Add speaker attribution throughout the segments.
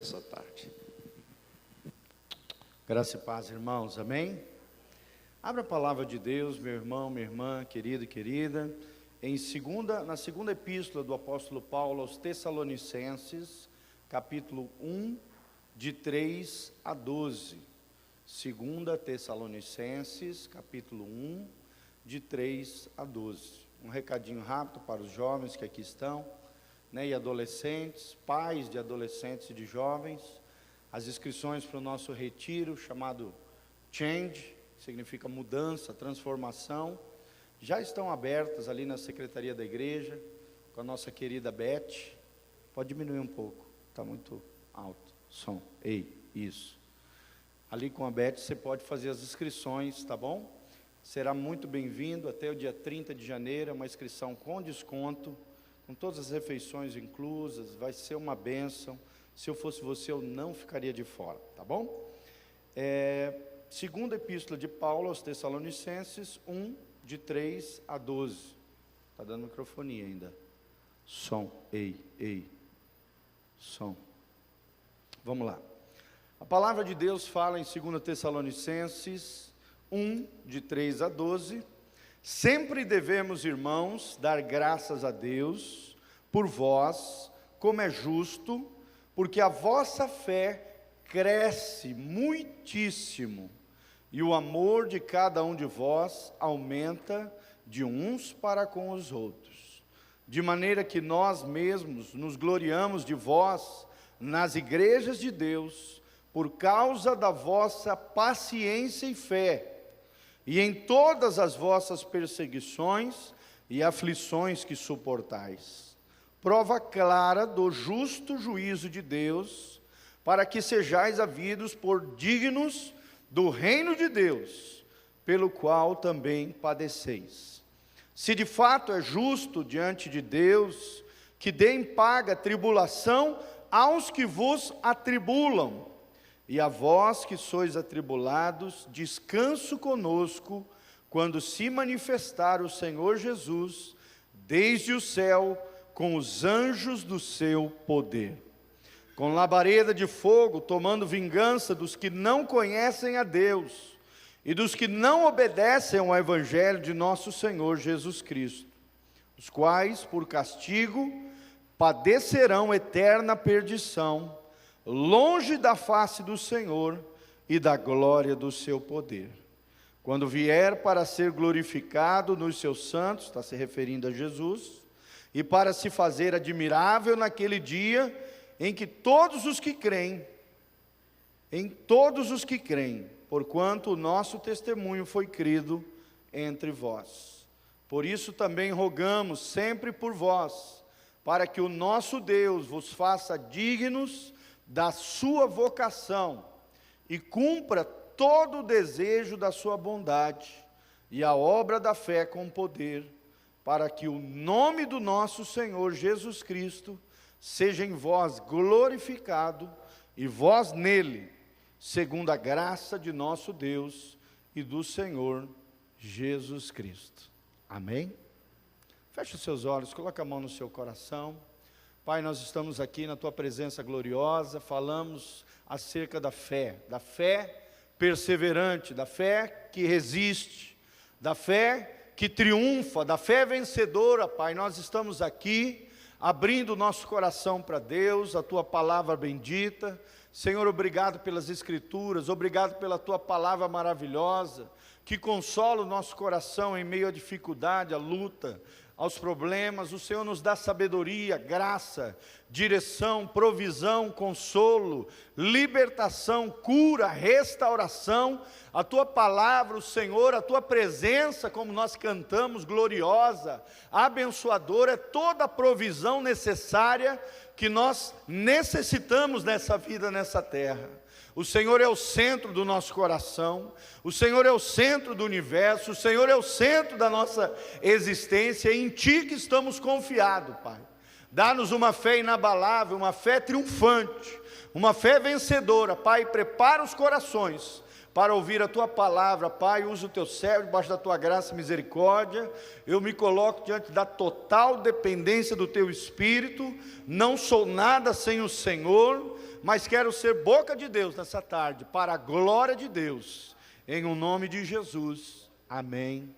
Speaker 1: Essa tarde. Graça e paz, irmãos, amém? Abra a palavra de Deus, meu irmão, minha irmã, querido e querida, na segunda epístola do apóstolo Paulo aos Tessalonicenses, capítulo 1, de 3 a 12. 2 Tessalonicenses, capítulo 1, de 3 a 12. Um recadinho rápido para os jovens que aqui estão, e adolescentes, pais de adolescentes e de jovens. As inscrições para o nosso retiro chamado Change, significa mudança, transformação, já estão abertas ali na secretaria da igreja, com a nossa querida Beth. Pode diminuir um pouco, está muito alto som. Isso. Ali com a Beth você pode fazer as inscrições, tá bom? Será muito bem-vindo até o dia 30 de janeiro, uma inscrição com desconto, com todas as refeições inclusas, vai ser uma bênção. Se eu fosse você, eu não ficaria de fora, tá bom? Segunda epístola de Paulo aos Tessalonicenses, 1, de 3 a 12. Está dando microfonia ainda. Som, som. Vamos lá. A palavra de Deus fala em 2 Tessalonicenses 1, de 3 a 12. Sempre devemos, irmãos, dar graças a Deus por vós, como é justo, porque a vossa fé cresce muitíssimo, e o amor de cada um de vós aumenta de uns para com os outros, de maneira que nós mesmos nos gloriamos de vós nas igrejas de Deus, por causa da vossa paciência e fé, e em todas as vossas perseguições e aflições que suportais. Prova clara do justo juízo de Deus, para que sejais havidos por dignos do reino de Deus, pelo qual também padeceis. Se de fato é justo diante de Deus, que deem paga tribulação aos que vos atribulam, e a vós que sois atribulados, descanso conosco, quando se manifestar o Senhor Jesus, desde o céu, com os anjos do seu poder, com labareda de fogo, tomando vingança dos que não conhecem a Deus, e dos que não obedecem ao evangelho de nosso Senhor Jesus Cristo, os quais, por castigo, padecerão eterna perdição, longe da face do Senhor e da glória do seu poder, quando vier para ser glorificado nos seus santos, está se referindo a Jesus, e para se fazer admirável naquele dia, em todos os que creem, porquanto o nosso testemunho foi crido entre vós. Por isso também rogamos sempre por vós, para que o nosso Deus vos faça dignos da sua vocação, e cumpra todo o desejo da sua bondade, e a obra da fé com poder, para que o nome do nosso Senhor Jesus Cristo seja em vós glorificado, e vós nele, segundo a graça de nosso Deus e do Senhor Jesus Cristo. Amém? Feche os seus olhos, coloque a mão no seu coração. Pai, nós estamos aqui na Tua presença gloriosa, falamos acerca da fé perseverante, da fé que resiste, da fé que triunfa, da fé vencedora. Pai, nós estamos aqui, abrindo o nosso coração para Deus, a Tua palavra bendita. Senhor, obrigado pelas Escrituras, obrigado pela Tua palavra maravilhosa, que consola o nosso coração em meio à dificuldade, à luta, aos problemas. O Senhor nos dá sabedoria, graça, direção, provisão, consolo, libertação, cura, restauração. A Tua palavra, o Senhor, a Tua presença, como nós cantamos, gloriosa, abençoadora, é toda a provisão necessária que nós necessitamos nessa vida, nessa terra. O Senhor é o centro do nosso coração, o Senhor é o centro do universo, o Senhor é o centro da nossa existência, e em Ti que estamos confiados, Pai. Dá-nos uma fé inabalável, uma fé triunfante, uma fé vencedora, Pai. Prepara os corações para ouvir a Tua palavra, Pai. Usa o Teu servo debaixo da Tua graça e misericórdia. Eu me coloco diante da total dependência do Teu Espírito, não sou nada sem o Senhor. mas quero ser boca de Deus nessa tarde, para a glória de Deus, em o nome de Jesus, amém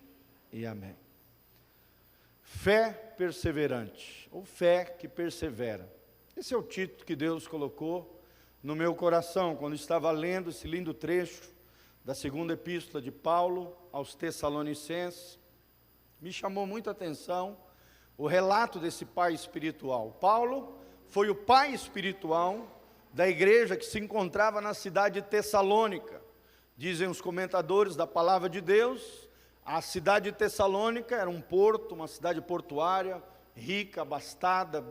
Speaker 1: e amém. Fé perseverante, ou fé que persevera, esse é o título que Deus colocou no meu coração, quando estava lendo esse lindo trecho, da segunda epístola de Paulo aos Tessalonicenses. Me chamou muita atenção o relato desse pai espiritual. Paulo foi o pai espiritual da igreja que se encontrava na cidade de Tessalônica. Dizem os comentadores da palavra de Deus, a cidade de Tessalônica era um porto, uma cidade portuária, rica, abastada,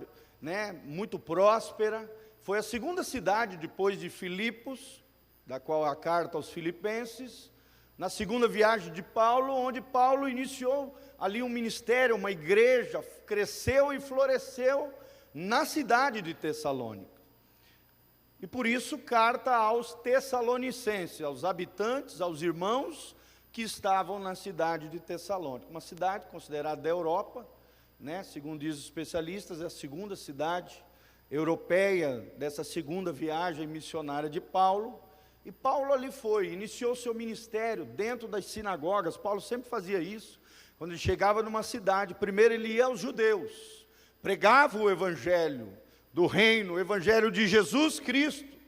Speaker 1: muito próspera. Foi a segunda cidade depois de Filipos, da qual a carta aos Filipenses, na segunda viagem de Paulo, onde Paulo iniciou ali um ministério, uma igreja, cresceu e floresceu na cidade de Tessalônica. E por isso, carta aos Tessalonicenses, aos habitantes, aos irmãos que estavam na cidade de Tessalônica, uma cidade considerada da Europa, segundo dizem os especialistas, é a segunda cidade europeia dessa segunda viagem missionária de Paulo. E Paulo ali iniciou seu ministério dentro das sinagogas. Paulo sempre fazia isso. Quando ele chegava numa cidade, primeiro ele ia aos judeus, pregava o evangelho do reino, o evangelho de Jesus Cristo,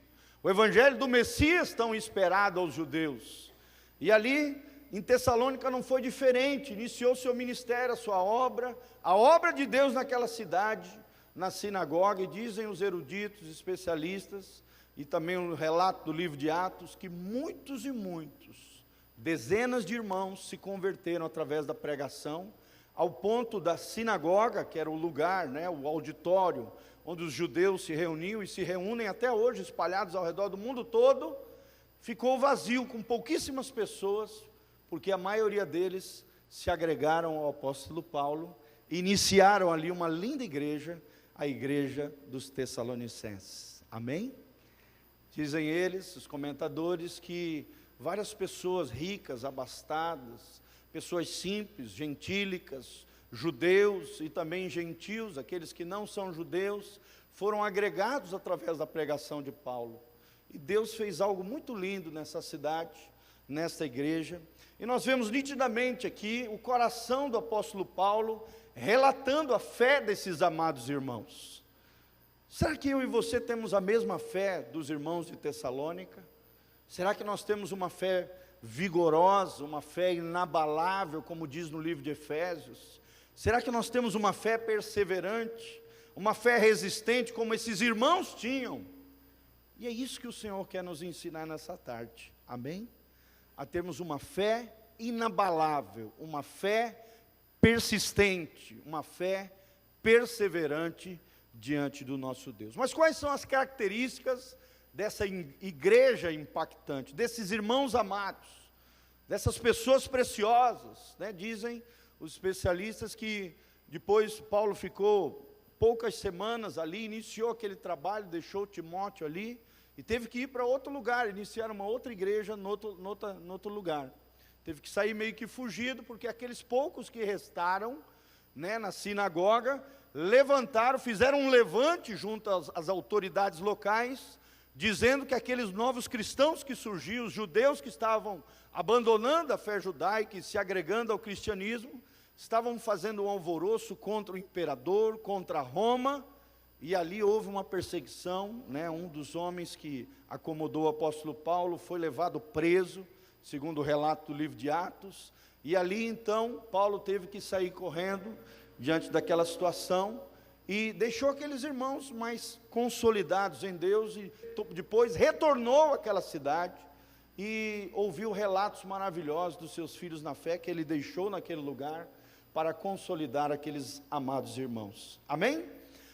Speaker 1: o evangelho do Messias tão esperado aos judeus. E ali em Tessalônica não foi diferente, iniciou seu ministério, a sua obra, a obra de Deus naquela cidade, na sinagoga. E dizem os eruditos, especialistas, e também o relato do livro de Atos, que muitos e muitos, dezenas de irmãos se converteram através da pregação, ao ponto da sinagoga, que era o lugar, o auditório, onde os judeus se reuniam e se reúnem até hoje, espalhados ao redor do mundo todo, ficou vazio, com pouquíssimas pessoas, porque a maioria deles se agregaram ao apóstolo Paulo, e iniciaram ali uma linda igreja, a igreja dos Tessalonicenses. Amém? Dizem eles, os comentadores, que várias pessoas ricas, abastadas, pessoas simples, gentílicas, judeus e também gentios, aqueles que não são judeus, foram agregados através da pregação de Paulo. E Deus fez algo muito lindo nessa cidade, nesta igreja. E nós vemos nitidamente aqui o coração do apóstolo Paulo, relatando a fé desses amados irmãos. Será que eu e você temos a mesma fé dos irmãos de Tessalônica? Será que nós temos uma fé vigorosa, uma fé inabalável, como diz no livro de Efésios? Será que nós temos uma fé perseverante, uma fé resistente, como esses irmãos tinham? E é isso que o Senhor quer nos ensinar nessa tarde, amém? A termos uma fé inabalável, uma fé persistente, uma fé perseverante diante do nosso Deus. Mas quais são as características dessa igreja impactante, desses irmãos amados, dessas pessoas preciosas? Dizem os especialistas que depois Paulo ficou poucas semanas ali, iniciou aquele trabalho, deixou Timóteo ali, e teve que ir para outro lugar, iniciar uma outra igreja no outro lugar. Teve que sair meio que fugido, porque aqueles poucos que restaram, na sinagoga, levantaram, fizeram um levante junto às autoridades locais, dizendo que aqueles novos cristãos que surgiam, os judeus que estavam abandonando a fé judaica e se agregando ao cristianismo, estavam fazendo um alvoroço contra o imperador, contra Roma, e ali houve uma perseguição, um dos homens que acomodou o apóstolo Paulo foi levado preso, segundo o relato do livro de Atos, e ali então Paulo teve que sair correndo diante daquela situação, e deixou aqueles irmãos mais consolidados em Deus, e depois retornou àquela cidade, e ouviu relatos maravilhosos dos seus filhos na fé, que ele deixou naquele lugar, para consolidar aqueles amados irmãos, amém?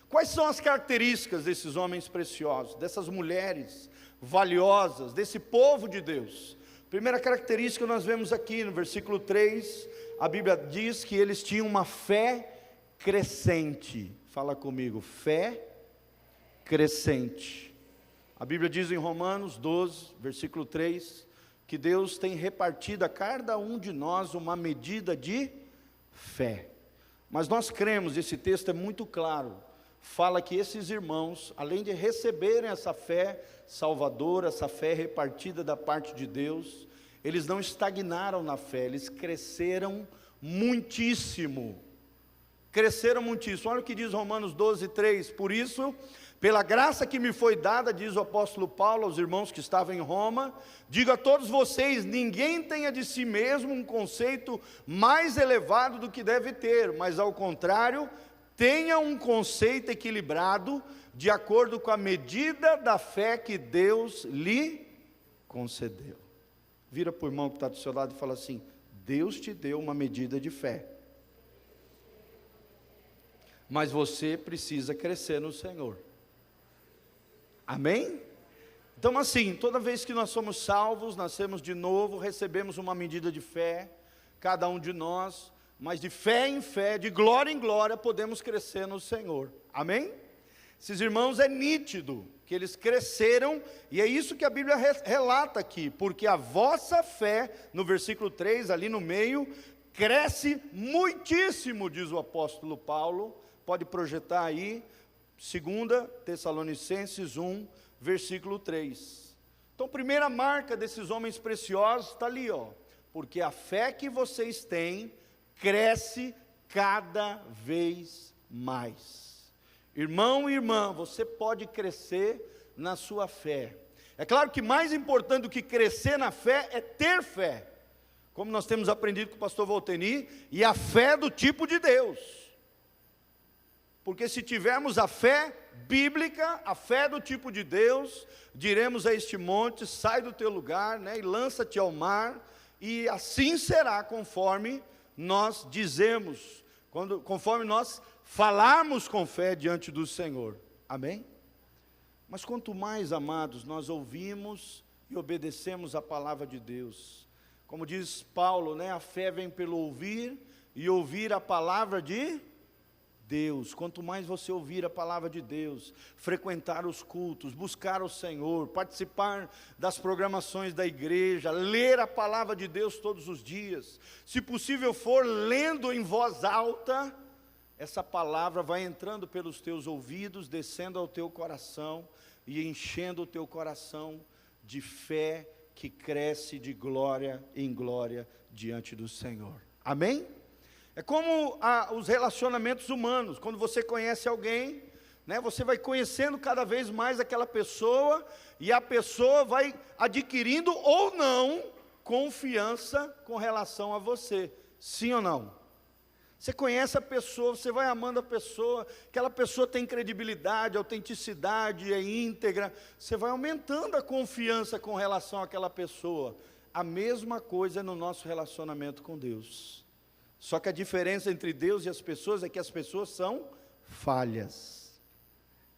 Speaker 1: Quais são as características desses homens preciosos, dessas mulheres valiosas, desse povo de Deus? Primeira característica nós vemos aqui no versículo 3, a Bíblia diz que eles tinham uma fé crescente. Fala comigo, fé crescente. A Bíblia diz em Romanos 12, versículo 3, que Deus tem repartido a cada um de nós uma medida de fé. Mas nós cremos, esse texto é muito claro, fala que esses irmãos, além de receberem essa fé salvadora, essa fé repartida da parte de Deus, eles não estagnaram na fé, eles cresceram muitíssimo. Cresceram muitíssimo. Olha o que diz Romanos 12:3. Por isso, pela graça que me foi dada, diz o apóstolo Paulo aos irmãos que estavam em Roma, digo a todos vocês: ninguém tenha de si mesmo um conceito mais elevado do que deve ter, mas ao contrário, tenha um conceito equilibrado, de acordo com a medida da fé que Deus lhe concedeu. Vira para o irmão que está do seu lado e fala assim: Deus te deu uma medida de fé, mas você precisa crescer no Senhor. Amém? Então assim, toda vez que nós somos salvos, nascemos de novo, recebemos uma medida de fé, cada um de nós, mas de fé em fé, de glória em glória, podemos crescer no Senhor. Amém? Esses irmãos, é nítido que eles cresceram, e é isso que a Bíblia relata aqui, porque a vossa fé, no versículo 3, ali no meio, cresce muitíssimo, diz o apóstolo Paulo. Pode projetar aí, 2 Tessalonicenses 1, versículo 3. Então, a primeira marca desses homens preciosos está ali, ó, porque a fé que vocês têm cresce cada vez mais. Irmão e irmã, você pode crescer na sua fé. É claro que mais importante do que crescer na fé é ter fé, como nós temos aprendido com o pastor Volteni, e a fé do tipo de Deus. Porque se tivermos a fé bíblica, a fé do tipo de Deus, diremos a este monte: sai do teu lugar, né, e lança-te ao mar, e assim será conforme nós dizemos, conforme nós falarmos com fé diante do Senhor. Amém? Mas quanto mais, amados, nós ouvimos e obedecemos a palavra de Deus, como diz Paulo, né, a fé vem pelo ouvir, e ouvir a palavra de Deus. Quanto mais você ouvir a palavra de Deus, frequentar os cultos, buscar o Senhor, participar das programações da igreja, ler a palavra de Deus todos os dias, se possível for lendo em voz alta, essa palavra vai entrando pelos teus ouvidos, descendo ao teu coração e enchendo o teu coração de fé que cresce de glória em glória diante do Senhor. Amém? É como os relacionamentos humanos. Quando você conhece alguém, né, você vai conhecendo cada vez mais aquela pessoa, e a pessoa vai adquirindo ou não confiança com relação a você. Sim ou não? Você conhece a pessoa, você vai amando a pessoa, aquela pessoa tem credibilidade, autenticidade, é íntegra, você vai aumentando a confiança com relação àquela pessoa. A mesma coisa no nosso relacionamento com Deus. Só que a diferença entre Deus e as pessoas é que as pessoas são falhas,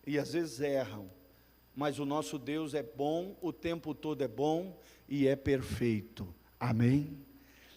Speaker 1: e às vezes erram, mas o nosso Deus é bom, o tempo todo é bom, e é perfeito. Amém?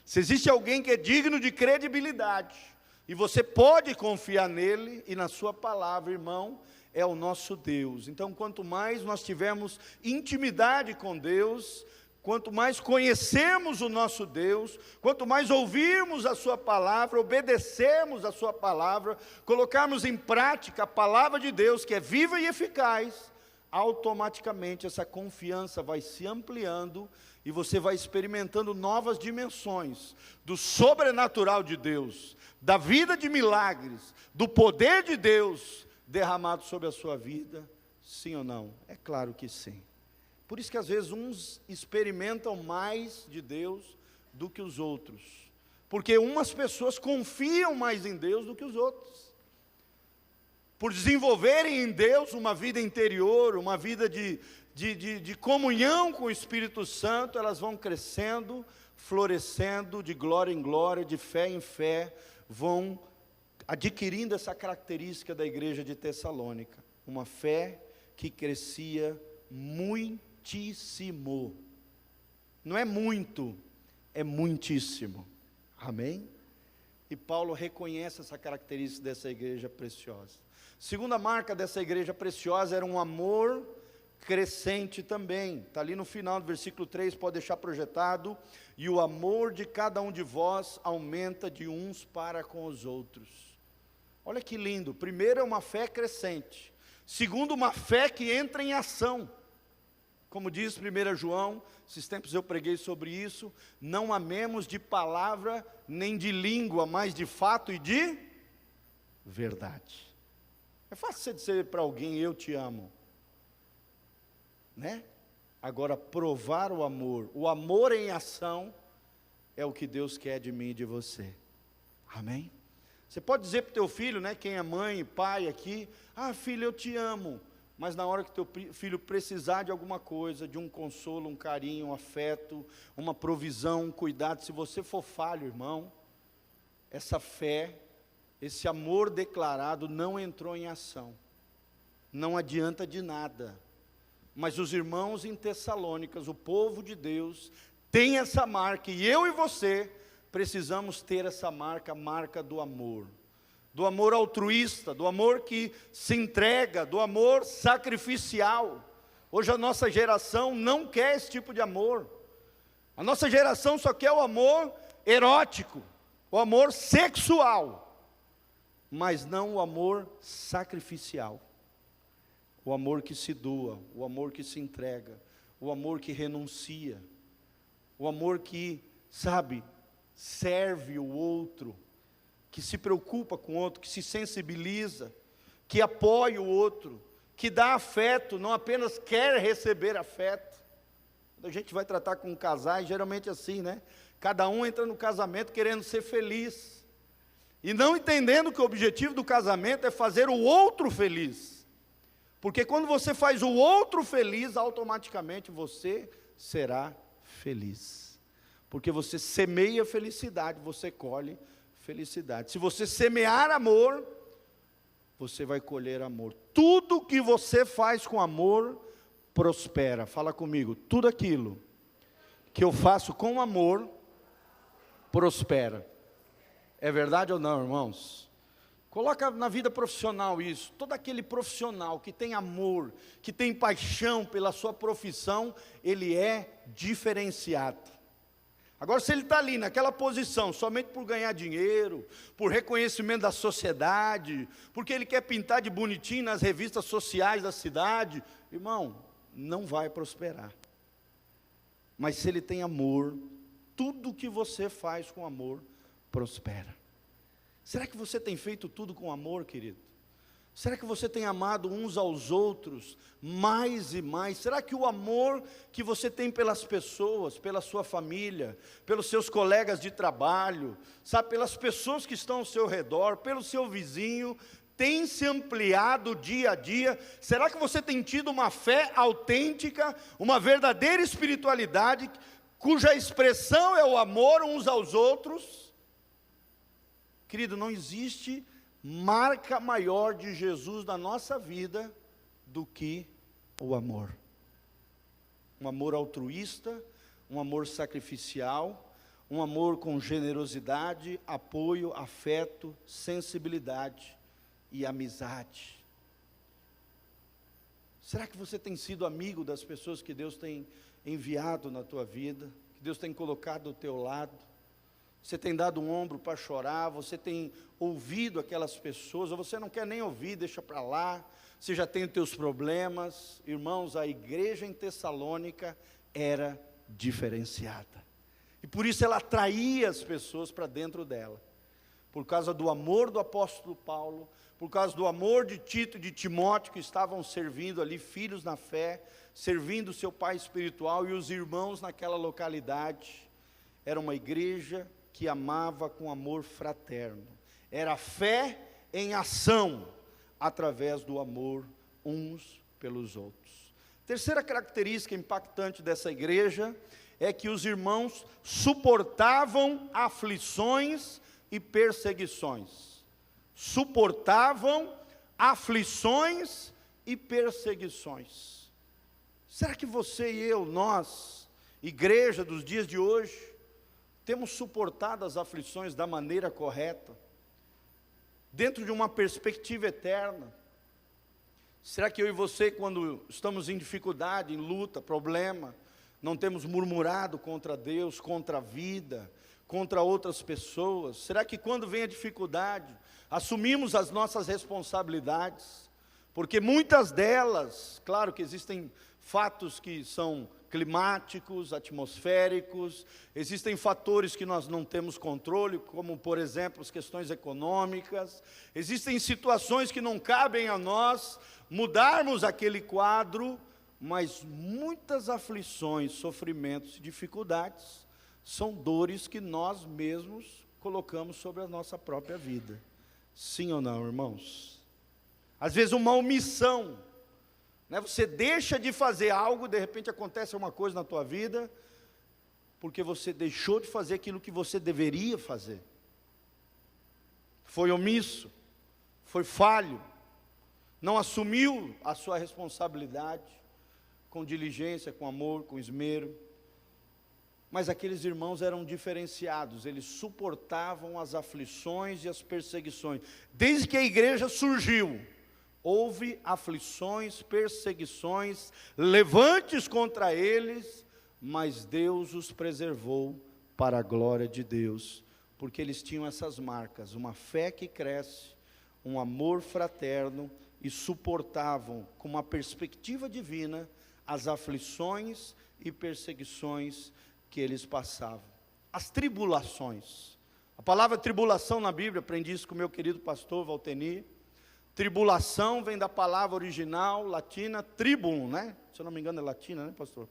Speaker 1: Se existe alguém que é digno de credibilidade, e você pode confiar nele e na sua palavra, irmão, é o nosso Deus. Então, quanto mais nós tivermos intimidade com Deus, quanto mais conhecemos o nosso Deus, quanto mais ouvirmos a sua palavra, obedecermos a sua palavra, colocarmos em prática a palavra de Deus, que é viva e eficaz, automaticamente essa confiança vai se ampliando, e você vai experimentando novas dimensões do sobrenatural de Deus, da vida de milagres, do poder de Deus derramado sobre a sua vida. Sim ou não? É claro que sim. Por isso que às vezes uns experimentam mais de Deus do que os outros, porque umas pessoas confiam mais em Deus do que os outros, por desenvolverem em Deus uma vida interior, uma vida de comunhão com o Espírito Santo, elas vão crescendo, florescendo de glória em glória, de fé em fé, vão adquirindo essa característica da igreja de Tessalônica, uma fé que crescia muitíssimo. Não é muito, é muitíssimo. Amém? E Paulo reconhece essa característica dessa igreja preciosa. Segunda marca dessa igreja preciosa era um amor crescente também. Está ali no final do versículo 3, pode deixar projetado. E o amor de cada um de vós aumenta de uns para com os outros. Olha que lindo. Primeiro é uma fé crescente. Segundo, uma fé que entra em ação. Como diz 1 João, esses tempos eu preguei sobre isso, não amemos de palavra nem de língua, mas de fato e de verdade. É fácil você dizer para alguém, eu te amo, né? Agora, provar o amor em ação, é o que Deus quer de mim e de você. Amém? Você pode dizer para o teu filho, né, quem é mãe e pai aqui, filho, eu te amo. Mas na hora que teu filho precisar de alguma coisa, de um consolo, um carinho, um afeto, uma provisão, um cuidado, se você for falho, irmão, essa fé, esse amor declarado não entrou em ação. Não adianta de nada. Mas os irmãos em Tessalônicas, o povo de Deus, tem essa marca, e eu e você precisamos ter essa marca, a marca do amor altruísta, do amor que se entrega, do amor sacrificial. Hoje a nossa geração não quer esse tipo de amor. A nossa geração só quer o amor erótico, o amor sexual, mas não o amor sacrificial. O amor que se doa, o amor que se entrega, o amor que renuncia, o amor que, serve o outro, que se preocupa com o outro, que se sensibiliza, que apoia o outro, que dá afeto, não apenas quer receber afeto. Quando a gente vai tratar com casais, geralmente é assim, né? Cada um entra no casamento querendo ser feliz, e não entendendo que o objetivo do casamento é fazer o outro feliz, porque quando você faz o outro feliz, automaticamente você será feliz, porque você semeia felicidade, você colhe felicidade. Se você semear amor, você vai colher amor. Tudo que você faz com amor, prospera. Fala comigo, tudo aquilo que eu faço com amor, prospera. É verdade ou não, irmãos? Coloca na vida profissional isso. Todo aquele profissional que tem amor, que tem paixão pela sua profissão, ele é diferenciado. Agora, se ele está ali naquela posição, somente por ganhar dinheiro, por reconhecimento da sociedade, porque ele quer pintar de bonitinho nas revistas sociais da cidade, irmão, não vai prosperar. Mas se ele tem amor, tudo que você faz com amor, prospera. Será que você tem feito tudo com amor, querido? Será que você tem amado uns aos outros mais e mais? Será que o amor que você tem pelas pessoas, pela sua família, pelos seus colegas de trabalho, pelas pessoas que estão ao seu redor, pelo seu vizinho, tem se ampliado dia a dia? Será que você tem tido uma fé autêntica, uma verdadeira espiritualidade, cuja expressão é o amor uns aos outros? Querido, não existe marca maior de Jesus na nossa vida do que o amor. Um amor altruísta, um amor sacrificial, um amor com generosidade, apoio, afeto, sensibilidade e amizade. Será que você tem sido amigo das pessoas que Deus tem enviado na tua vida, que Deus tem colocado do teu lado? Você tem dado um ombro para chorar, você tem ouvido aquelas pessoas, ou você não quer nem ouvir, deixa para lá, você já tem os teus problemas. Irmãos, a igreja em Tessalônica era diferenciada, e por isso ela atraía as pessoas para dentro dela, por causa do amor do apóstolo Paulo, por causa do amor de Tito e de Timóteo, que estavam servindo ali, filhos na fé, servindo o seu pai espiritual, e os irmãos naquela localidade. Era uma igreja que amava com amor fraterno, era fé em ação, através do amor uns pelos outros. Terceira característica impactante dessa igreja, é que os irmãos suportavam aflições e perseguições. Suportavam aflições e perseguições. Será que você e eu, nós, igreja dos dias de hoje, temos suportado as aflições da maneira correta, dentro de uma perspectiva eterna? Será que eu e você, quando estamos em dificuldade, em luta, problema, não temos murmurado contra Deus, contra a vida, contra outras pessoas? Será que quando vem a dificuldade, assumimos as nossas responsabilidades? Porque muitas delas, claro que existem fatos que são climáticos, atmosféricos, existem fatores que nós não temos controle, como, por exemplo, as questões econômicas, existem situações que não cabem a nós mudarmos aquele quadro, mas muitas aflições, sofrimentos e dificuldades são dores que nós mesmos colocamos sobre a nossa própria vida. Sim ou não, irmãos? Às vezes uma omissão, né? Você deixa de fazer algo, de repente acontece uma coisa na tua vida, porque você deixou de fazer aquilo que você deveria fazer. Foi omisso, foi falho, não assumiu a sua responsabilidade, com diligência, com amor, com esmero. Mas aqueles irmãos eram diferenciados, eles suportavam as aflições e as perseguições. Desde que a igreja surgiu, houve aflições, perseguições, levantes contra eles, mas Deus os preservou para a glória de Deus, porque eles tinham essas marcas, uma fé que cresce, um amor fraterno, e suportavam com uma perspectiva divina as aflições e perseguições que eles passavam. As tribulações. A palavra tribulação na Bíblia, aprendi isso com o meu querido pastor Valteni. Tribulação vem da palavra original latina tribulum, né? Se eu não me engano é latina, né, pastor?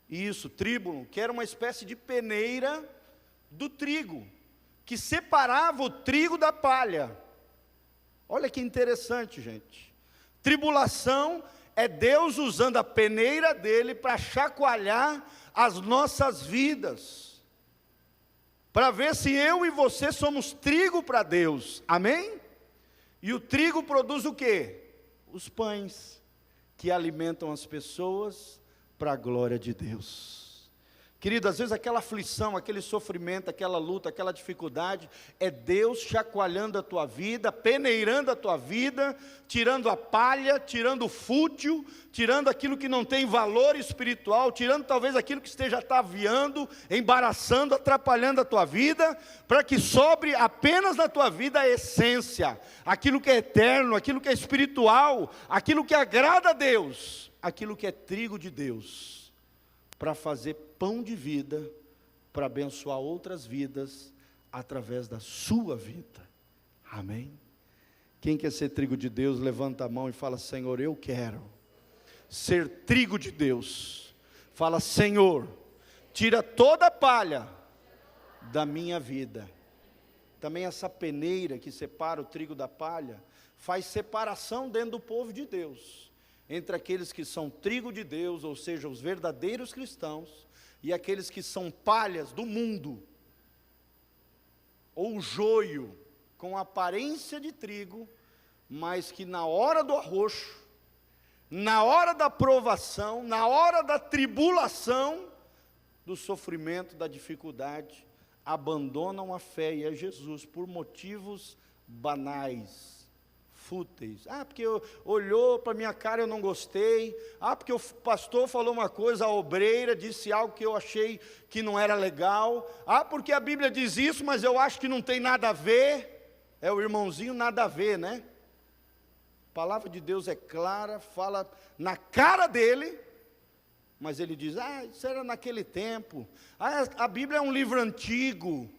Speaker 1: Isso, tribulum, que era uma espécie de peneira do trigo, que separava o trigo da palha. Olha que interessante, gente. Tribulação é Deus usando a peneira dele para chacoalhar as nossas vidas, para ver se eu e você somos trigo para Deus, amém? E o trigo produz o quê? Os pães, que alimentam as pessoas para a glória de Deus. Querido, às vezes aquela aflição, aquele sofrimento, aquela luta, aquela dificuldade, é Deus chacoalhando a tua vida, peneirando a tua vida, tirando a palha, tirando o fútil, tirando aquilo que não tem valor espiritual, tirando talvez aquilo que esteja ataviando, embaraçando, atrapalhando a tua vida, para que sobre apenas na tua vida a essência, aquilo que é eterno, aquilo que é espiritual, aquilo que agrada a Deus, aquilo que é trigo de Deus, para fazer pão de vida, para abençoar outras vidas, através da sua vida, amém? Quem quer ser trigo de Deus, levanta a mão e fala: Senhor, eu quero ser trigo de Deus. Fala: Senhor, tira toda a palha da minha vida. Também essa peneira que separa o trigo da palha, faz separação dentro do povo de Deus, entre aqueles que são trigo de Deus, ou seja, os verdadeiros cristãos, e aqueles que são palhas do mundo, ou joio, com aparência de trigo, mas que na hora do arroxo, na hora da provação, na hora da tribulação, do sofrimento, da dificuldade, abandonam a fé e a Jesus por motivos banais, fúteis. Porque olhou para minha cara, eu não gostei. Porque o pastor falou uma coisa, a obreira disse algo que eu achei que não era legal. Porque a Bíblia diz isso, mas eu acho que não tem nada a ver. É o irmãozinho nada a ver, né? A palavra de Deus é clara, fala na cara dele, mas ele diz: isso era naquele tempo. A Bíblia é um livro antigo.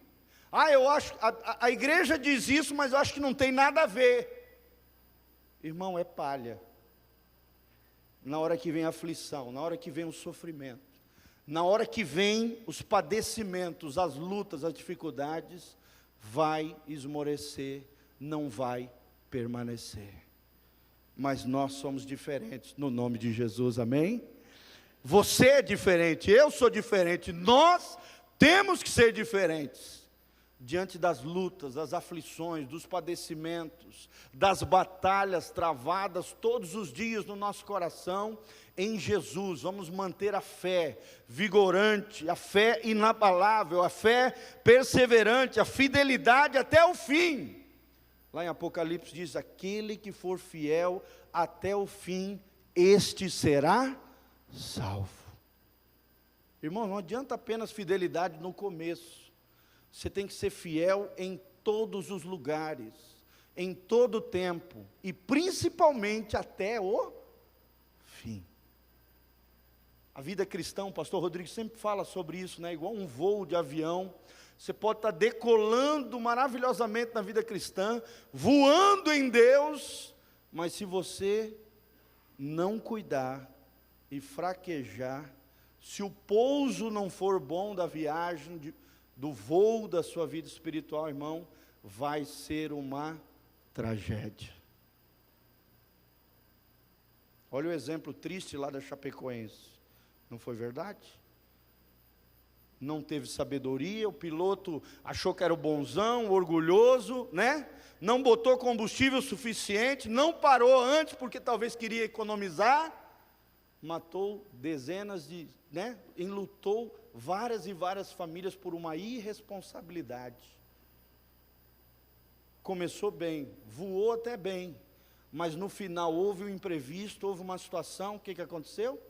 Speaker 1: Eu acho, a igreja diz isso, mas eu acho que não tem nada a ver. Irmão, é palha. Na hora que vem a aflição, na hora que vem o sofrimento, na hora que vem os padecimentos, as lutas, as dificuldades, vai esmorecer, não vai permanecer. Mas nós somos diferentes, no nome de Jesus, amém? Você é diferente, eu sou diferente, nós temos que ser diferentes. Diante das lutas, das aflições, dos padecimentos, das batalhas travadas todos os dias no nosso coração, em Jesus, vamos manter a fé vigorante, a fé inabalável, a fé perseverante, a fidelidade até o fim. Lá em Apocalipse diz: aquele que for fiel até o fim, este será salvo. Irmão, não adianta apenas fidelidade no começo. Você tem que ser fiel em todos os lugares, em todo o tempo, e principalmente até o fim. A vida cristã, o pastor Rodrigo sempre fala sobre isso, né? Igual um voo de avião. Você pode estar decolando maravilhosamente na vida cristã, voando em Deus, mas se você não cuidar e fraquejar, se o pouso não for bom da viagem, do voo da sua vida espiritual, irmão, vai ser uma tragédia. Olha o exemplo triste lá da Chapecoense, não foi verdade? Não teve sabedoria, o piloto achou que era o bonzão, orgulhoso, né? Não botou combustível suficiente, não parou antes porque talvez queria economizar, matou dezenas de, né? Enlutou várias e várias famílias por uma irresponsabilidade. Começou bem, voou até bem, mas no final houve um imprevisto, houve uma situação, o que aconteceu?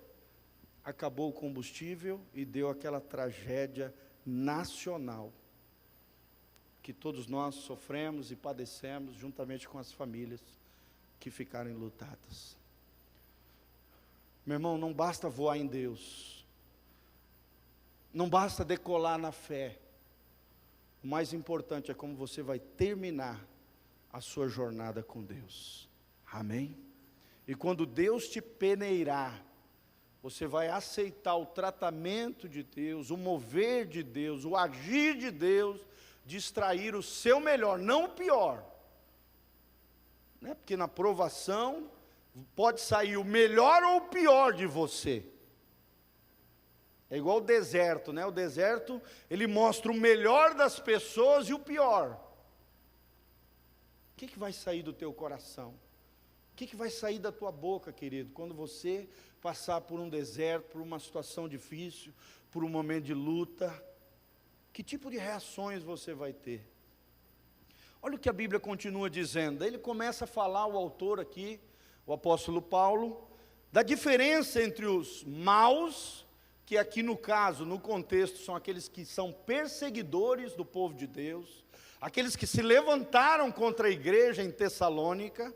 Speaker 1: Acabou o combustível e deu aquela tragédia nacional, que todos nós sofremos e padecemos, juntamente com as famílias que ficaram enlutadas. Meu irmão, não basta voar em Deus, não basta decolar na fé, o mais importante é como você vai terminar a sua jornada com Deus, amém? E quando Deus te peneirar, você vai aceitar o tratamento de Deus, o mover de Deus, o agir de Deus, de extrair o seu melhor, não o pior, né? Porque na provação pode sair o melhor ou o pior de você. É igual o deserto, né? O deserto, ele mostra o melhor das pessoas e o pior. O que vai sair do teu coração? O que vai sair da tua boca, querido, quando você passar por um deserto, por uma situação difícil, por um momento de luta? Que tipo de reações você vai ter? Olha o que a Bíblia continua dizendo. Ele começa a falar, o autor aqui, o apóstolo Paulo, da diferença entre os maus, que aqui no caso, no contexto, são aqueles que são perseguidores do povo de Deus, aqueles que se levantaram contra a igreja em Tessalônica,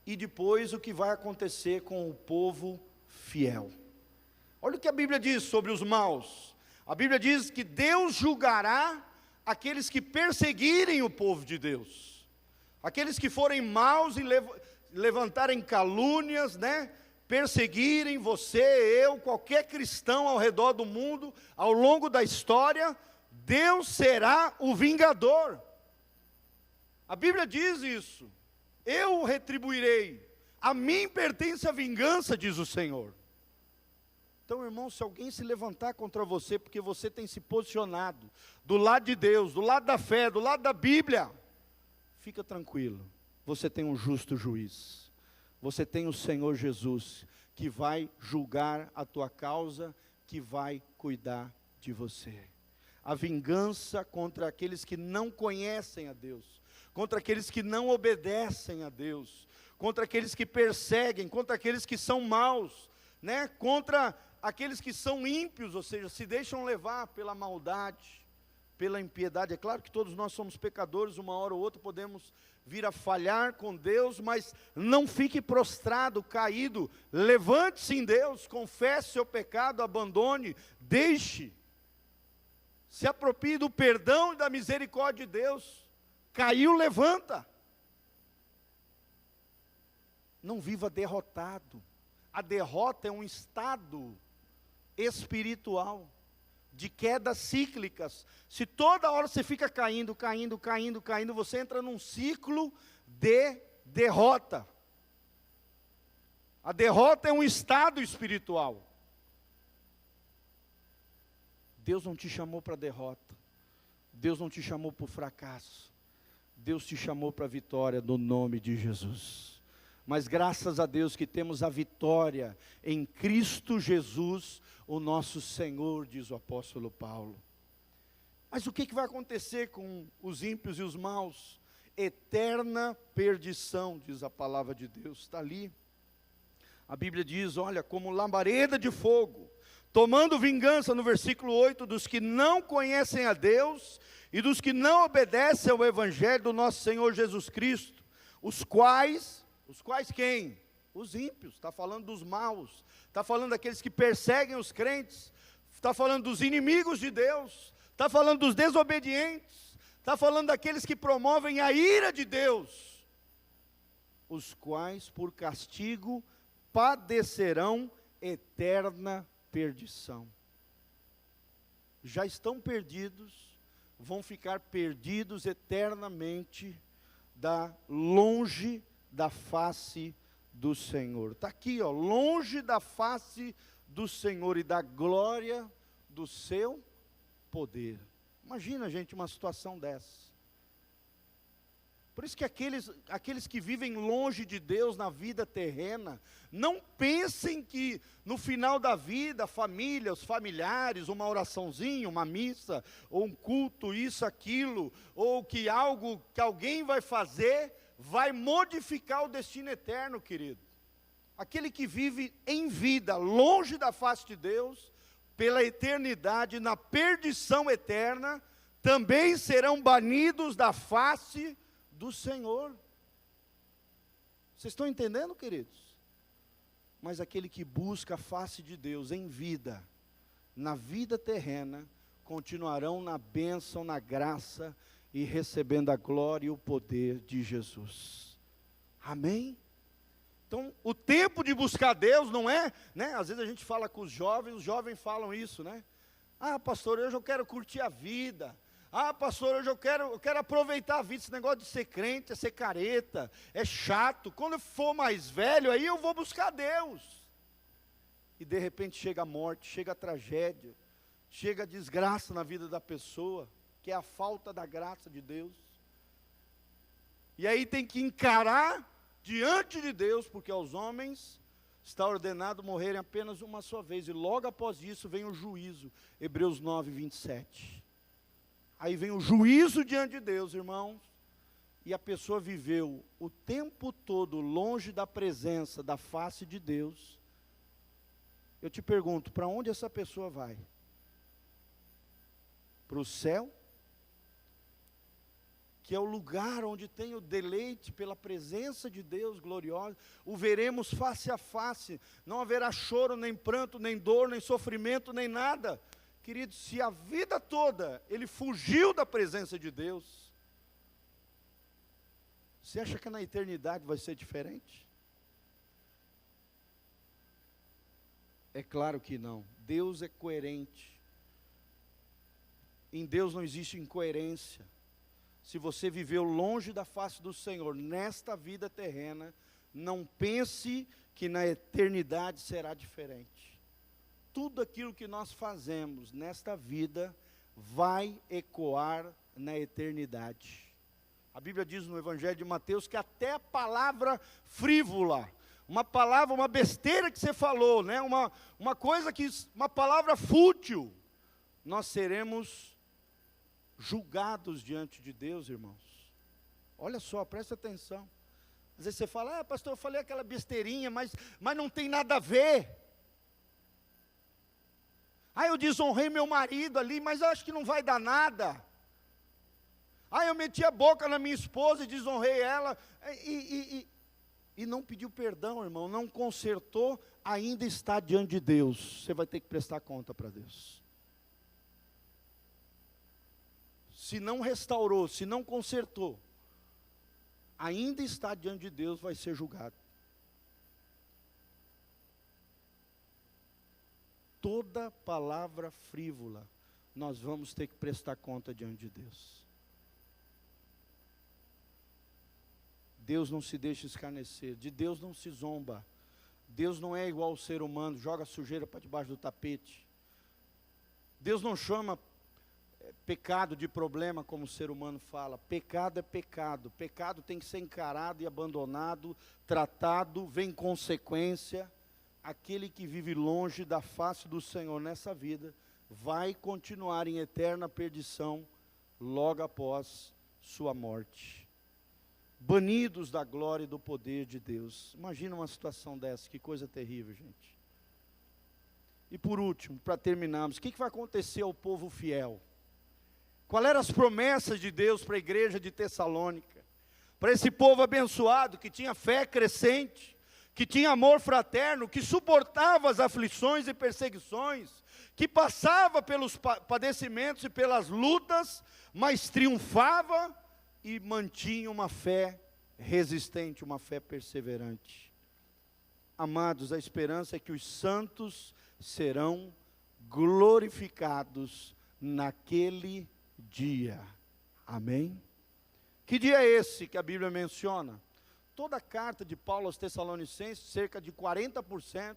Speaker 1: e depois o que vai acontecer com o povo fiel. Olha o que a Bíblia diz sobre os maus. A Bíblia diz que Deus julgará aqueles que perseguirem o povo de Deus, aqueles que forem maus e levantarem calúnias, né? Perseguirem você, eu, qualquer cristão ao redor do mundo, ao longo da história, Deus será o vingador. A Bíblia diz isso. Eu o retribuirei, a mim pertence a vingança, diz o Senhor. Então, irmão, se alguém se levantar contra você, porque você tem se posicionado do lado de Deus, do lado da fé, do lado da Bíblia, fica tranquilo, você tem um justo juiz, você tem o Senhor Jesus, que vai julgar a tua causa, que vai cuidar de você. A vingança contra aqueles que não conhecem a Deus, contra aqueles que não obedecem a Deus, contra aqueles que perseguem, contra aqueles que são maus, né? Contra aqueles que são ímpios, ou seja, se deixam levar pela maldade, pela impiedade. É claro que todos nós somos pecadores, uma hora ou outra podemos vir a falhar com Deus, mas não fique prostrado, caído, levante-se em Deus, confesse seu pecado, abandone, deixe, se aproprie do perdão e da misericórdia de Deus. Caiu, levanta. Não viva derrotado. A derrota é um estado espiritual, de quedas cíclicas. Se toda hora você fica caindo, você entra num ciclo de derrota. A derrota é um estado espiritual. Deus não te chamou para derrota. Deus não te chamou para o fracasso. Deus te chamou para a vitória no nome de Jesus. Mas graças a Deus que temos a vitória em Cristo Jesus, o nosso Senhor, diz o apóstolo Paulo. Mas o que vai acontecer com os ímpios e os maus? Eterna perdição, diz a palavra de Deus, está ali. A Bíblia diz, olha, como labareda de fogo, tomando vingança, no versículo 8, dos que não conhecem a Deus e dos que não obedecem ao Evangelho do nosso Senhor Jesus Cristo, os quais quem? Os ímpios, está falando dos maus, está falando daqueles que perseguem os crentes, está falando dos inimigos de Deus, está falando dos desobedientes, está falando daqueles que promovem a ira de Deus, os quais por castigo padecerão eterna perdição. Já estão perdidos, vão ficar perdidos eternamente, longe da face do Senhor. Está aqui, ó, longe da face do Senhor e da glória do seu poder. Imagina, gente, uma situação dessa. Por isso que aqueles que vivem longe de Deus na vida terrena, não pensem que no final da vida, a família, os familiares, uma oraçãozinha, uma missa, ou um culto, isso, aquilo, ou que algo que alguém vai fazer, vai modificar o destino eterno, querido. Aquele que vive em vida, longe da face de Deus, pela eternidade, na perdição eterna, também serão banidos da face do Senhor. Vocês estão entendendo, queridos? Mas aquele que busca a face de Deus em vida, na vida terrena, continuarão na bênção, na graça e recebendo a glória e o poder de Jesus. Amém? Então, o tempo de buscar Deus não é, né? Às vezes a gente fala com os jovens falam isso, né? Ah, pastor, hoje eu quero curtir a vida. Ah, pastor, hoje eu quero aproveitar a vida. Esse negócio de ser crente, é ser careta, é chato. Quando eu for mais velho, aí eu vou buscar Deus. E de repente chega a morte, chega a tragédia, chega a desgraça na vida da pessoa, que é a falta da graça de Deus. E aí tem que encarar diante de Deus, porque aos homens está ordenado morrerem apenas uma só vez. E logo após isso vem o juízo. Hebreus 9, 27. Aí vem o juízo diante de Deus, irmãos, e a pessoa viveu o tempo todo longe da presença, da face de Deus. Eu te pergunto, para onde essa pessoa vai? Para o céu? Que é o lugar onde tem o deleite pela presença de Deus gloriosa, o veremos face a face, não haverá choro, nem pranto, nem dor, nem sofrimento, nem nada. Querido, se a vida toda ele fugiu da presença de Deus, você acha que na eternidade vai ser diferente? É claro que não. Deus é coerente. Em Deus não existe incoerência. Se você viveu longe da face do Senhor nesta vida terrena, não pense que na eternidade será diferente. Tudo aquilo que nós fazemos nesta vida vai ecoar na eternidade. A Bíblia diz no Evangelho de Mateus que até a palavra frívola, uma palavra, uma besteira que você falou, né? Uma palavra fútil, nós seremos julgados diante de Deus, irmãos. Olha só, presta atenção. Às vezes você fala, pastor, eu falei aquela besteirinha, mas não tem nada a ver. Eu desonrei meu marido ali, mas eu acho que não vai dar nada. Eu meti a boca na minha esposa e desonrei ela, e não pediu perdão, irmão, não consertou, ainda está diante de Deus. Você vai ter que prestar conta para Deus. Se não restaurou, se não consertou, ainda está diante de Deus, vai ser julgado. Toda palavra frívola, nós vamos ter que prestar conta diante de Deus. Deus não se deixa escarnecer, de Deus não se zomba. Deus não é igual ao ser humano, joga sujeira para debaixo do tapete. Deus não chama pecado de problema como o ser humano fala. Pecado é pecado. Pecado tem que ser encarado e abandonado, tratado, vem consequência. Aquele que vive longe da face do Senhor nessa vida, vai continuar em eterna perdição, logo após sua morte. Banidos da glória e do poder de Deus. Imagina uma situação dessa, que coisa terrível, gente. E por último, para terminarmos, o que vai acontecer ao povo fiel? Quais eram as promessas de Deus para a igreja de Tessalônica? Para esse povo abençoado, que tinha fé crescente, que tinha amor fraterno, que suportava as aflições e perseguições, que passava pelos padecimentos e pelas lutas, mas triunfava e mantinha uma fé resistente, uma fé perseverante. Amados, a esperança é que os santos serão glorificados naquele dia. Amém? Que dia é esse que a Bíblia menciona? Toda a carta de Paulo aos Tessalonicenses, cerca de 40%,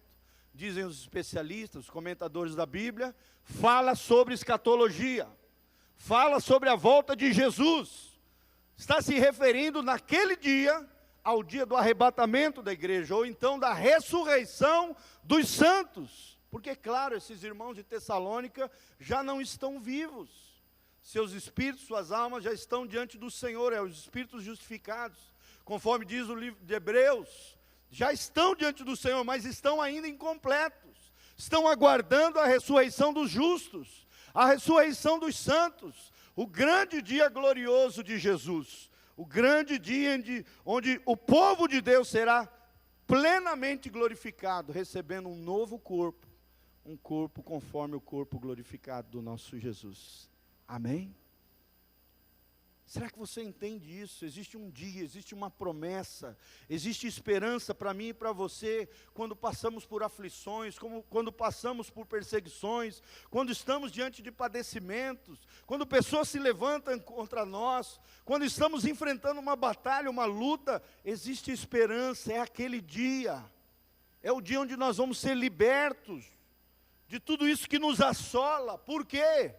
Speaker 1: dizem os especialistas, os comentadores da Bíblia, fala sobre escatologia, fala sobre a volta de Jesus. Está se referindo naquele dia ao dia do arrebatamento da igreja, ou então da ressurreição dos santos. Porque, claro, esses irmãos de Tessalônica já não estão vivos. Seus espíritos, suas almas já estão diante do Senhor, os espíritos justificados. Conforme diz o livro de Hebreus, já estão diante do Senhor, mas estão ainda incompletos. Estão aguardando a ressurreição dos justos, a ressurreição dos santos, o grande dia glorioso de Jesus. O grande dia onde o povo de Deus será plenamente glorificado, recebendo um novo corpo, um corpo conforme o corpo glorificado do nosso Jesus. Amém? Será que você entende isso? Existe um dia, existe uma promessa, existe esperança para mim e para você, quando passamos por aflições, quando passamos por perseguições, quando estamos diante de padecimentos, quando pessoas se levantam contra nós, quando estamos enfrentando uma batalha, uma luta, existe esperança, é aquele dia, é o dia onde nós vamos ser libertos de tudo isso que nos assola. Por quê?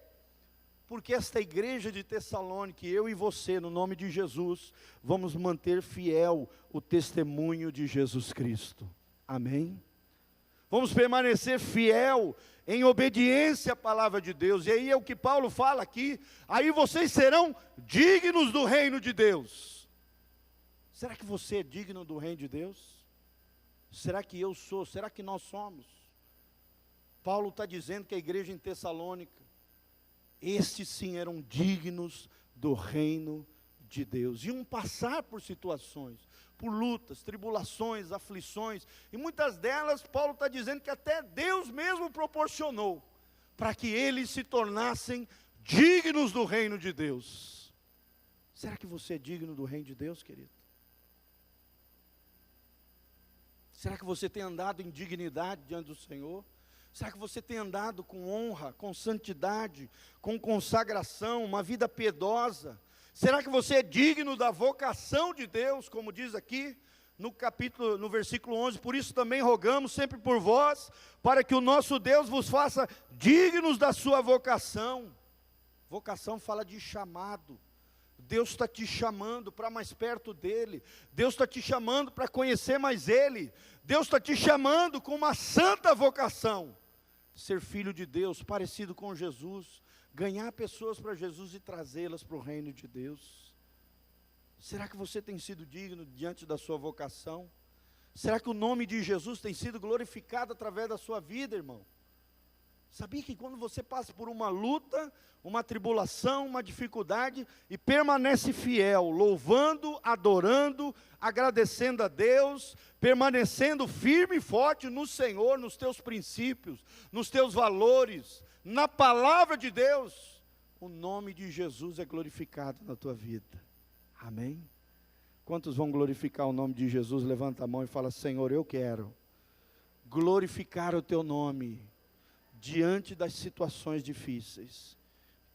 Speaker 1: Porque esta igreja de Tessalônica, eu e você, no nome de Jesus, vamos manter fiel o testemunho de Jesus Cristo. Amém? Vamos permanecer fiel em obediência à palavra de Deus. E aí é o que Paulo fala aqui. Aí vocês serão dignos do reino de Deus. Será que você é digno do reino de Deus? Será que eu sou? Será que nós somos? Paulo está dizendo que a igreja em Tessalônica, estes sim eram dignos do reino de Deus, iam passar por situações, por lutas, tribulações, aflições, e muitas delas Paulo está dizendo que até Deus mesmo proporcionou, para que eles se tornassem dignos do reino de Deus. Será que você é digno do reino de Deus, querido? Será que você tem andado em dignidade diante do Senhor? Será que você tem andado com honra, com santidade, com consagração, uma vida piedosa? Será que você é digno da vocação de Deus, como diz aqui no versículo 11, por isso também rogamos sempre por vós, para que o nosso Deus vos faça dignos da sua vocação. Vocação fala de chamado. Deus está te chamando para mais perto dEle. Deus está te chamando para conhecer mais Ele. Deus está te chamando com uma santa vocação. Ser filho de Deus, parecido com Jesus. Ganhar pessoas para Jesus e trazê-las para o reino de Deus. Será que você tem sido digno diante da sua vocação? Será que o nome de Jesus tem sido glorificado através da sua vida, irmão? Sabia que quando você passa por uma luta, uma tribulação, uma dificuldade, e permanece fiel, louvando, adorando, agradecendo a Deus, permanecendo firme e forte no Senhor, nos teus princípios, nos teus valores, na palavra de Deus, o nome de Jesus é glorificado na tua vida. Amém? Quantos vão glorificar o nome de Jesus? Levanta a mão e fala: Senhor, eu quero glorificar o teu nome diante das situações difíceis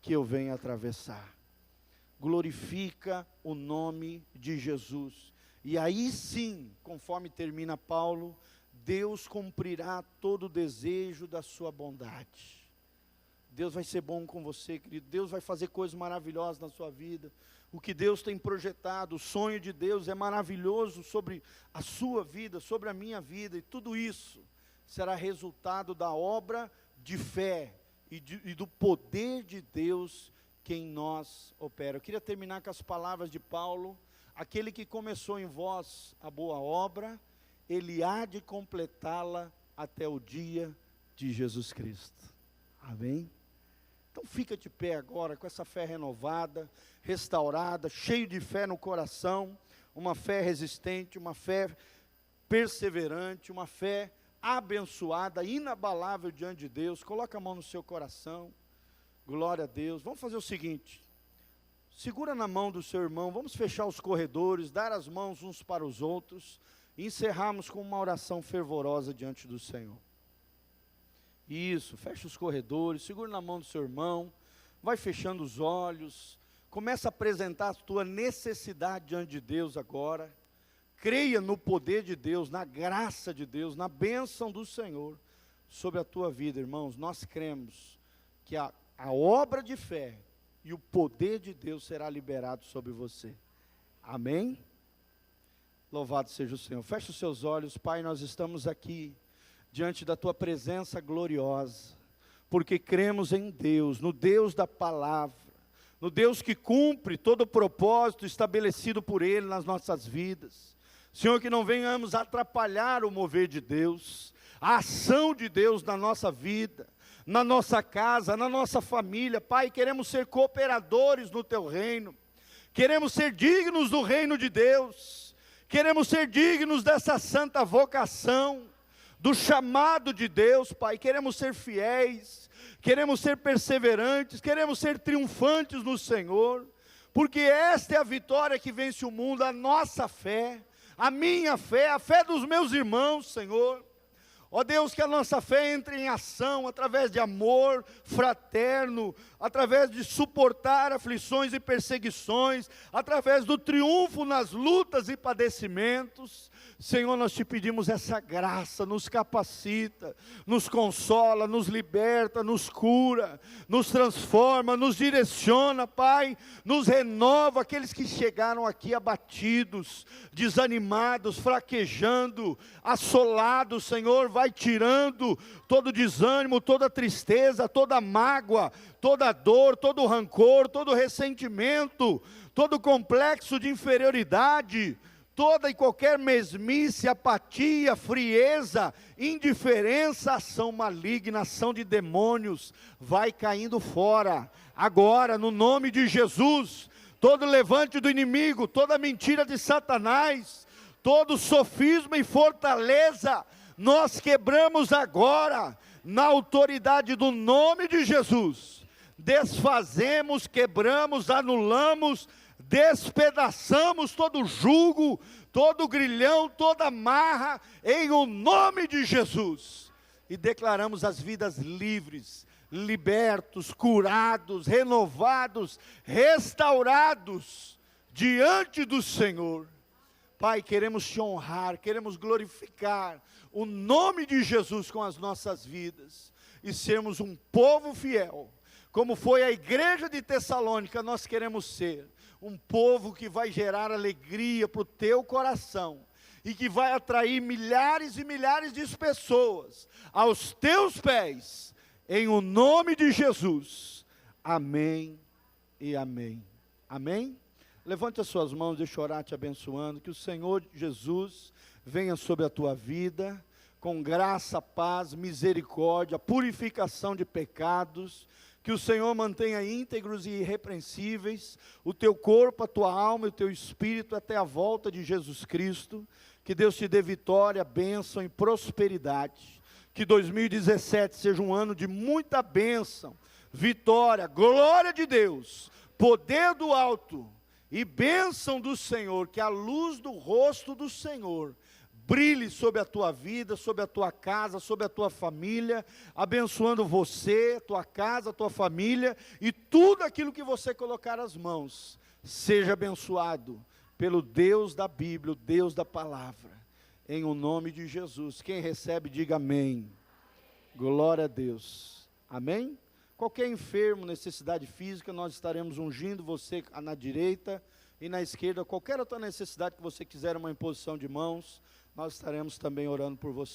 Speaker 1: que eu venho atravessar. Glorifica o nome de Jesus. E aí sim, conforme termina Paulo, Deus cumprirá todo o desejo da sua bondade. Deus vai ser bom com você, querido. Deus vai fazer coisas maravilhosas na sua vida. O que Deus tem projetado, o sonho de Deus é maravilhoso sobre a sua vida, sobre a minha vida. E tudo isso será resultado da obra de fé e do poder de Deus que em nós opera. Eu queria terminar com as palavras de Paulo: aquele que começou em vós a boa obra, ele há de completá-la até o dia de Jesus Cristo. Amém? Então fica de pé agora com essa fé renovada, restaurada, cheio de fé no coração, uma fé resistente, uma fé perseverante, uma fé abençoada, inabalável diante de Deus. Coloca a mão no seu coração. Glória a Deus. Vamos fazer o seguinte: segura na mão do seu irmão, vamos fechar os corredores, dar as mãos uns para os outros e encerrarmos com uma oração fervorosa diante do Senhor. Isso, fecha os corredores, segura na mão do seu irmão, vai fechando os olhos, começa a apresentar a tua necessidade diante de Deus agora. Creia no poder de Deus, na graça de Deus, na bênção do Senhor sobre a tua vida, irmãos. Nós cremos que a obra de fé e o poder de Deus será liberado sobre você. Amém? Louvado seja o Senhor. Feche os seus olhos. Pai, nós estamos aqui diante da tua presença gloriosa, porque cremos em Deus, no Deus da palavra, no Deus que cumpre todo o propósito estabelecido por Ele nas nossas vidas. Senhor, que não venhamos atrapalhar o mover de Deus, a ação de Deus na nossa vida, na nossa casa, na nossa família. Pai, queremos ser cooperadores no teu reino, queremos ser dignos do reino de Deus, queremos ser dignos dessa santa vocação, do chamado de Deus. Pai, queremos ser fiéis, queremos ser perseverantes, queremos ser triunfantes no Senhor, porque esta é a vitória que vence o mundo, a nossa fé, a minha fé, a fé dos meus irmãos, Senhor. Ó Deus, que a nossa fé entre em ação, através de amor fraterno, através de suportar aflições e perseguições, através do triunfo nas lutas e padecimentos. Senhor, nós te pedimos essa graça, nos capacita, nos consola, nos liberta, nos cura, nos transforma, nos direciona, Pai, nos renova. Aqueles que chegaram aqui abatidos, desanimados, fraquejando, assolados, Senhor, vai tirando todo desânimo, toda tristeza, toda mágoa, toda dor, todo rancor, todo ressentimento, todo complexo de inferioridade, toda e qualquer mesmice, apatia, frieza, indiferença, ação maligna, ação de demônios, vai caindo fora, agora, no nome de Jesus. Todo levante do inimigo, toda mentira de Satanás, todo sofisma e fortaleza, nós quebramos agora, na autoridade do nome de Jesus, desfazemos, quebramos, anulamos, despedaçamos todo jugo, todo grilhão, toda amarra, em o nome de Jesus, e declaramos as vidas livres, libertos, curados, renovados, restaurados, diante do Senhor. Pai, queremos te honrar, queremos glorificar o nome de Jesus com as nossas vidas, e sermos um povo fiel, como foi a igreja de Tessalônica. Nós queremos ser um povo que vai gerar alegria para o teu coração, e que vai atrair milhares e milhares de pessoas aos teus pés, em o nome de Jesus. Amém e amém. Amém? Levante as suas mãos, deixa eu orar te abençoando, que o Senhor Jesus venha sobre a tua vida, com graça, paz, misericórdia, purificação de pecados, que o Senhor mantenha íntegros e irrepreensíveis o teu corpo, a tua alma e o teu espírito até a volta de Jesus Cristo. Que Deus te dê vitória, bênção e prosperidade. Que 2017 seja um ano de muita bênção, vitória, glória de Deus, poder do alto e bênção do Senhor. Que a luz do rosto do Senhor brilhe sobre a tua vida, sobre a tua casa, sobre a tua família, abençoando você, tua casa, tua família, e tudo aquilo que você colocar as mãos, seja abençoado pelo Deus da Bíblia, o Deus da palavra, em o nome de Jesus. Quem recebe, diga amém. Glória a Deus. Amém? Qualquer enfermo, necessidade física, nós estaremos ungindo você na direita e na esquerda. Qualquer outra necessidade que você quiser, uma imposição de mãos, nós estaremos também orando por você.